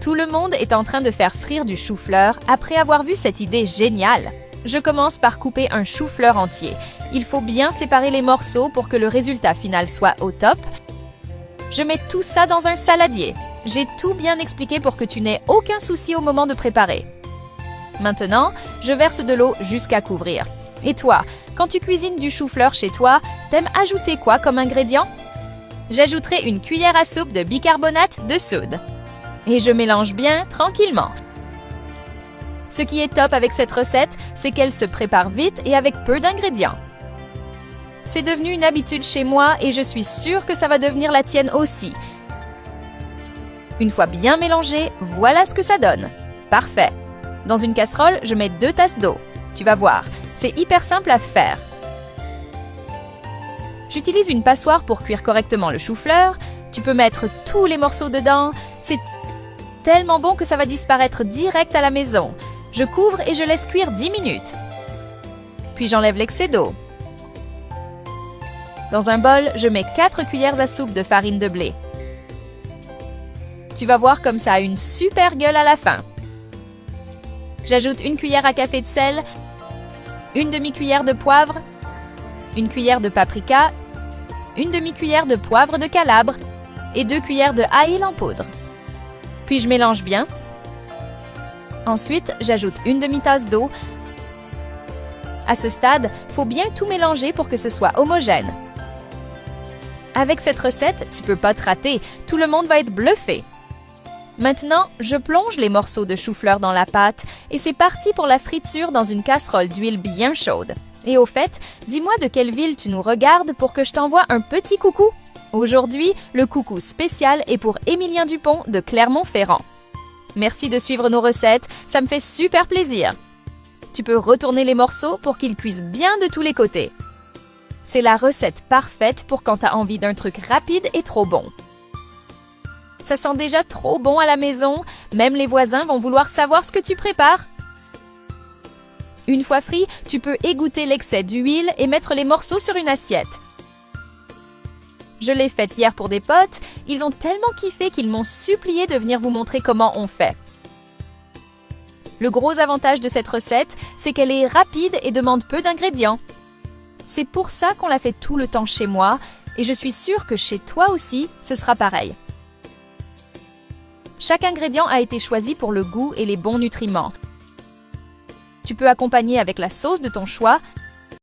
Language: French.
Tout le monde est en train de faire frire du chou-fleur après avoir vu cette idée géniale. Je commence par couper un chou-fleur entier. Il faut bien séparer les morceaux pour que le résultat final soit au top. Je mets tout ça dans un saladier. J'ai tout bien expliqué pour que tu n'aies aucun souci au moment de préparer. Maintenant, je verse de l'eau jusqu'à couvrir. Et toi, quand tu cuisines du chou-fleur chez toi, t'aimes ajouter quoi comme ingrédient? J'ajouterai une cuillère à soupe de bicarbonate de soude. Et je mélange bien tranquillement. Ce qui est top avec cette recette, c'est qu'elle se prépare vite et avec peu d'ingrédients. C'est devenu une habitude chez moi et je suis sûre que ça va devenir la tienne aussi. Une fois bien mélangé, voilà ce que ça donne. Parfait. Dans une casserole, je mets 2 tasses d'eau. Tu vas voir, c'est hyper simple à faire. J'utilise une passoire pour cuire correctement le chou-fleur. Tu peux mettre tous les morceaux dedans. C'est tellement bon que ça va disparaître direct à la maison. Je couvre et je laisse cuire 10 minutes. Puis j'enlève l'excès d'eau. Dans un bol, je mets 4 cuillères à soupe de farine de blé. Tu vas voir comme ça a une super gueule à la fin. J'ajoute 1 cuillère à café de sel, 1 demi-cuillère de poivre, 1 cuillère de paprika, 1 demi-cuillère de poivre de Calabre et 2 cuillères de ail en poudre. Puis je mélange bien. Ensuite, j'ajoute 1 demi-tasse d'eau. À ce stade, il faut bien tout mélanger pour que ce soit homogène. Avec cette recette, tu peux pas te rater, tout le monde va être bluffé. Maintenant, je plonge les morceaux de chou-fleur dans la pâte et c'est parti pour la friture dans une casserole d'huile bien chaude. Et au fait, dis-moi de quelle ville tu nous regardes pour que je t'envoie un petit coucou. Aujourd'hui, le coucou spécial est pour Émilien Dupont de Clermont-Ferrand. Merci de suivre nos recettes, ça me fait super plaisir. Tu peux retourner les morceaux pour qu'ils cuisent bien de tous les côtés. C'est la recette parfaite pour quand tu as envie d'un truc rapide et trop bon. Ça sent déjà trop bon à la maison, même les voisins vont vouloir savoir ce que tu prépares. Une fois frit, tu peux égoutter l'excès d'huile et mettre les morceaux sur une assiette. Je l'ai faite hier pour des potes, ils ont tellement kiffé qu'ils m'ont supplié de venir vous montrer comment on fait. Le gros avantage de cette recette, c'est qu'elle est rapide et demande peu d'ingrédients. C'est pour ça qu'on la fait tout le temps chez moi et je suis sûre que chez toi aussi, ce sera pareil. Chaque ingrédient a été choisi pour le goût et les bons nutriments. Tu peux accompagner avec la sauce de ton choix,